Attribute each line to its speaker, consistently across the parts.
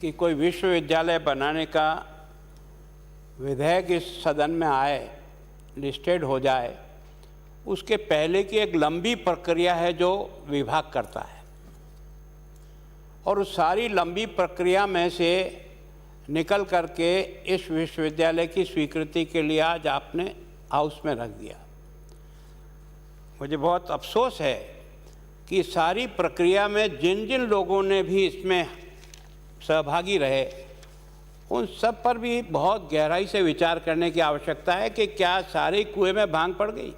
Speaker 1: कि कोई विश्वविद्यालय बनाने का विधेयक इस सदन में आए, लिस्टेड हो जाए, उसके पहले की एक लंबी प्रक्रिया है जो विभाग करता है। और उस सारी लंबी प्रक्रिया में से निकल करके इस विश्वविद्यालय की स्वीकृति के लिए आज आपने हाउस में रख दिया। मुझे बहुत अफसोस है कि सारी प्रक्रिया में जिन जिन लोगों ने भी इसमें सहभागी रहे, उन सब पर भी बहुत गहराई से विचार करने की आवश्यकता है कि क्या सारे कुएं में भांग पड़ गई।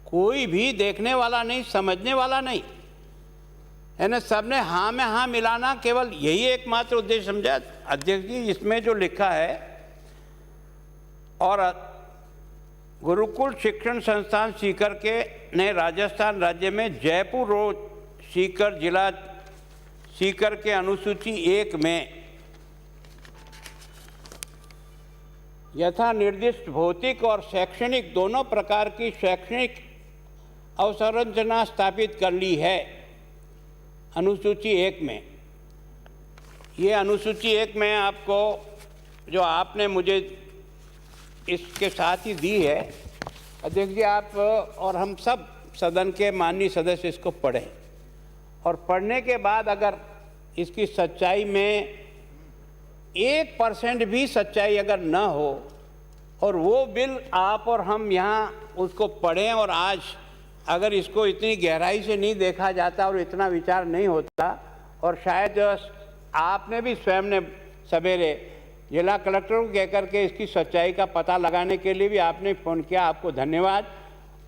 Speaker 1: कोई भी देखने वाला नहीं, समझने वाला नहीं है ना, सबने हाँ में हाँ मिलाना, केवल यही एकमात्र उद्देश्य समझा। अध्यक्ष जी, इसमें जो लिखा है, और गुरुकुल शिक्षण संस्थान सीकर के ने राजस्थान राज्य में जयपुर रोड सीकर जिला सीकर के अनुसूची 1 में यथा निर्दिष्ट भौतिक और शैक्षणिक दोनों प्रकार की शैक्षणिक अवसंरचना स्थापित कर ली है। अनुसूची 1 में, ये अनुसूची 1 में आपको जो आपने मुझे इसके साथ ही दी है, अध्यक्ष जी, आप और हम सब सदन के माननीय सदस्य इसको पढ़ें, और पढ़ने के बाद अगर इसकी सच्चाई में 1% भी सच्चाई अगर न हो, और वो बिल आप और हम यहाँ उसको पढ़ें, और आज अगर इसको इतनी गहराई से नहीं देखा जाता और इतना विचार नहीं होता, और शायद आपने भी स्वयं ने सवेरे जिला कलेक्टर को कहकर के इसकी सच्चाई का पता लगाने के लिए भी आपने फ़ोन किया, आपको धन्यवाद।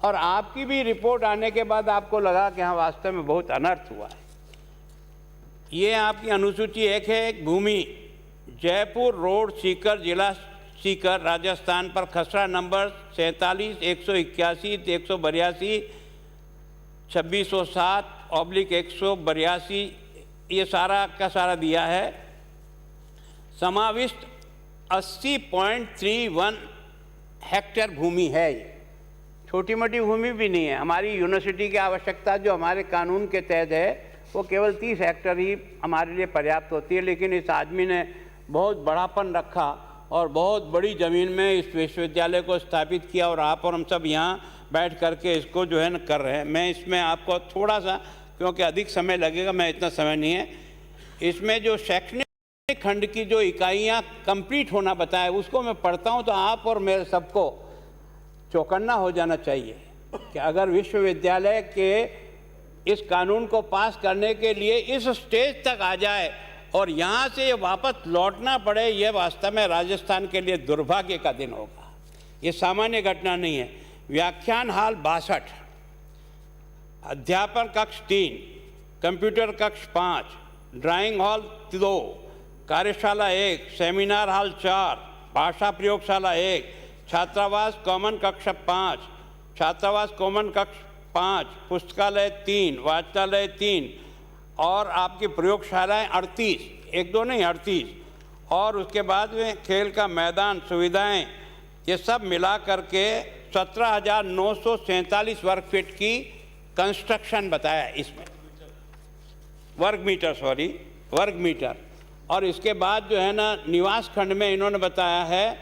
Speaker 1: और आपकी भी रिपोर्ट आने के बाद आपको लगा कि हाँ, वास्तव में बहुत अनर्थ हुआ है। ये आपकी अनुसूची 1 है, एक भूमि जयपुर रोड सीकर जिला सीकर राजस्थान पर खसरा नंबर 47 181 182 2607/182, ये सारा का सारा दिया है। समाविष्ट 80.31 हेक्टेयर भूमि है। ये छोटी मोटी भूमि भी नहीं है। हमारी यूनिवर्सिटी की आवश्यकता जो हमारे कानून के तहत है, वो केवल 30 हेक्टेयर ही हमारे लिए पर्याप्त होती है। लेकिन इस आदमी ने बहुत बड़ापन रखा और बहुत बड़ी ज़मीन में इस विश्वविद्यालय को स्थापित किया, और आप और हम सब यहाँ बैठ करके इसको जो है न कर रहे हैं। मैं इसमें आपको थोड़ा सा, क्योंकि अधिक समय लगेगा, मैं इतना समय नहीं है, इसमें जो शैक्षणिक खंड की जो इकाइयाँ कंप्लीट होना बताया, उसको मैं पढ़ता हूँ तो आप और मेरे सबको चौकन्ना हो जाना चाहिए कि अगर विश्वविद्यालय के इस कानून को पास करने के लिए इस स्टेज तक आ जाए और यहाँ से वापस लौटना पड़े, ये वास्तव में राजस्थान के लिए दुर्भाग्य का दिन होगा। ये सामान्य घटना नहीं है। व्याख्यान हाल 62, अध्यापन कक्ष 3, कंप्यूटर कक्ष 5, ड्राइंग हॉल 2, कार्यशाला 1, सेमिनार हॉल 4, भाषा प्रयोगशाला 1, छात्रावास कॉमन कक्ष 5, छात्रावास कॉमन कक्ष 5, पुस्तकालय 3, वाचनालय 3, और आपकी प्रयोगशालाएँ 38, 1-2 नहीं 38, और उसके बाद में खेल का मैदान, सुविधाएं, ये सब मिला करके 17,947 वर्ग फीट की कंस्ट्रक्शन बताया इसमें, वर्ग मीटर। और इसके बाद जो है ना, निवास खंड में इन्होंने बताया है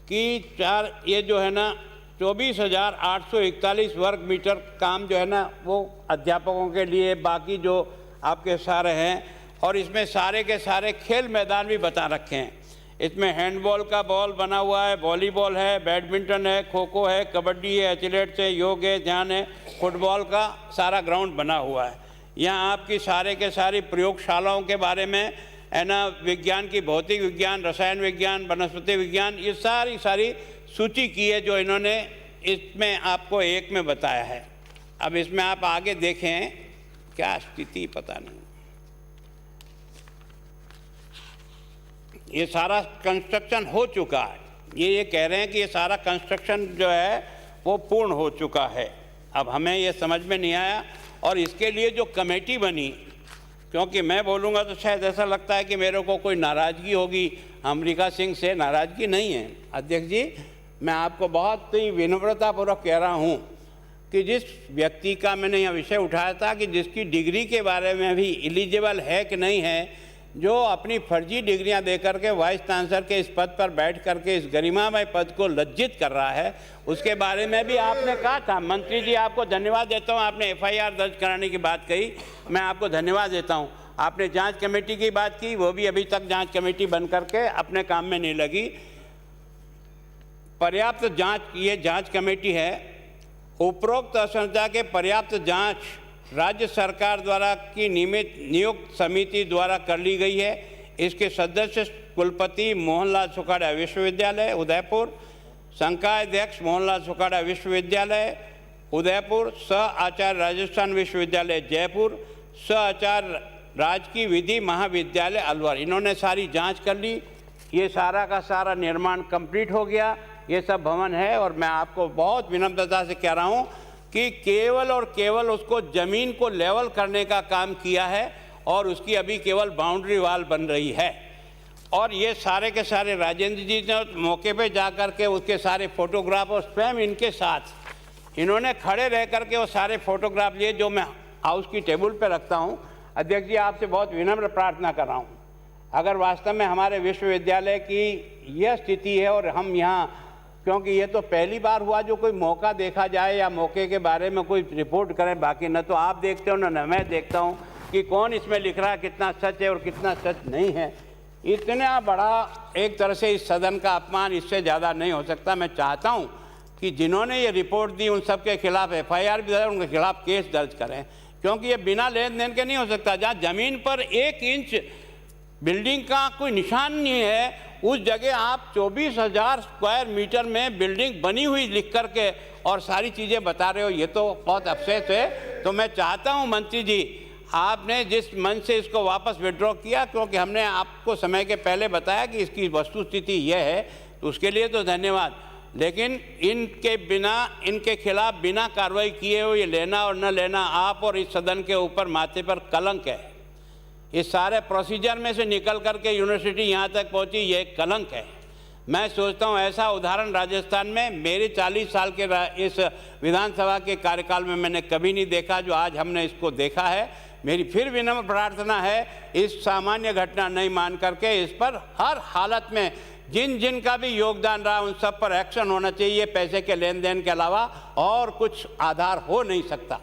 Speaker 1: कि ये जो है ना 24,841 वर्ग मीटर काम जो है ना, वो अध्यापकों के लिए, बाकी जो आपके सारे हैं, और इसमें सारे के सारे खेल मैदान भी बता रखे हैं। इसमें हैंडबॉल का बॉल बना हुआ है, वॉलीबॉल है, बैडमिंटन है, खो खो है, कबड्डी है, एथलीट्स है, योग है, ध्यान है, फुटबॉल का सारा ग्राउंड बना हुआ है। यहाँ आपकी सारे के सारी प्रयोगशालाओं के बारे में है ना, विज्ञान की भौतिक विज्ञान, रसायन विज्ञान, वनस्पति विज्ञान, ये सारी सूची की है जो इन्होंने इसमें आपको 1 में बताया है। अब इसमें आप आगे देखें, क्या स्थिति पता नहीं। ये सारा कंस्ट्रक्शन हो चुका है। ये कह रहे हैं कि ये सारा कंस्ट्रक्शन जो है वो पूर्ण हो चुका है। अब हमें ये समझ में नहीं आया, और इसके लिए जो कमेटी बनी, क्योंकि मैं बोलूँगा तो शायद ऐसा लगता है कि मेरे को कोई नाराज़गी होगी अमरीका सिंह से। नाराज़गी नहीं है अध्यक्ष जी, मैं आपको बहुत ही विनम्रतापूर्वक कह रहा हूँ कि जिस व्यक्ति का मैंने यह विषय उठाया था कि जिसकी डिग्री के बारे में भी एलिजिबल है कि नहीं है, जो अपनी फर्जी डिग्रियां देकर के वाइस चांसलर के इस पद पर बैठ करके इस गरिमामय पद को लज्जित कर रहा है, उसके बारे में भी आपने कहा था। मंत्री जी, आपको धन्यवाद देता हूं, आपने एफआईआर दर्ज कराने की बात कही, मैं आपको धन्यवाद देता हूं। आपने जांच कमेटी की बात की, वो भी अभी तक जांच कमेटी बन करके अपने काम में नहीं लगी। पर्याप्त जांच, ये जांच कमेटी है, उपरोक्त असंरचना के पर्याप्त जांच राज्य सरकार द्वारा की नियुक्त समिति द्वारा कर ली गई है। इसके सदस्य कुलपति मोहनलाल सुखाड़ा विश्वविद्यालय उदयपुर, संकायाध्यक्ष मोहनलाल सुखाड़ा विश्वविद्यालय उदयपुर, सह आचार्य राजस्थान विश्वविद्यालय जयपुर, सह आचार्य राजकीय विधि महाविद्यालय अलवर। इन्होंने सारी जांच कर ली, ये सारा का सारा निर्माण कंप्लीट हो गया, ये सब भवन है। और मैं आपको बहुत विनम्रता से कह रहा हूँ कि केवल और केवल उसको ज़मीन को लेवल करने का काम किया है और उसकी अभी केवल बाउंड्री वाल बन रही है। और ये सारे के सारे राजेंद्र जी ने मौके पे जा कर के उसके सारे फोटोग्राफ और स्वयं इनके साथ इन्होंने खड़े रह कर के वो सारे फोटोग्राफ लिए, जो मैं हाउस की टेबल पे रखता हूँ। अध्यक्ष जी, आपसे बहुत विनम्र प्रार्थना कर रहा हूँ, अगर वास्तव में हमारे विश्वविद्यालय की यह स्थिति है और हम यहाँ, क्योंकि ये तो पहली बार हुआ जो कोई मौका देखा जाए या मौके के बारे में कोई रिपोर्ट करें, बाकी न तो आप देखते हो न मैं देखता हूँ कि कौन इसमें लिख रहा है, कितना सच है और कितना सच नहीं है। इतना बड़ा एक तरह से इस सदन का अपमान इससे ज़्यादा नहीं हो सकता। मैं चाहता हूँ कि जिन्होंने ये रिपोर्ट दी उन सब के खिलाफ एफआईआर भी दर्ज, उनके खिलाफ केस दर्ज करें, क्योंकि ये बिना लेन देन के नहीं हो सकता। जहाँ ज़मीन पर 1 इंच बिल्डिंग का कोई निशान नहीं है, उस जगह आप 24,000 स्क्वायर मीटर में बिल्डिंग बनी हुई लिख करके और सारी चीज़ें बता रहे हो, ये तो बहुत अफसोस है। तो मैं चाहता हूँ मंत्री जी, आपने जिस मन से इसको वापस विड्रॉ किया, क्योंकि हमने आपको समय के पहले बताया कि इसकी वस्तुस्थिति यह है, तो उसके लिए तो धन्यवाद। लेकिन इनके खिलाफ बिना कार्रवाई किए हुए लेना और न लेना आप और इस सदन के ऊपर माथे पर कलंक है। इस सारे प्रोसीजर में से निकल करके यूनिवर्सिटी यहाँ तक पहुँची, ये एक कलंक है। मैं सोचता हूँ ऐसा उदाहरण राजस्थान में मेरे 40 साल के इस विधानसभा के कार्यकाल में मैंने कभी नहीं देखा, जो आज हमने इसको देखा है। मेरी फिर विनम्र प्रार्थना है, इस सामान्य घटना नहीं मान करके इस पर हर हालत में जिन का भी योगदान रहा उन सब पर एक्शन होना चाहिए। पैसे के लेन देन के अलावा और कुछ आधार हो नहीं सकता।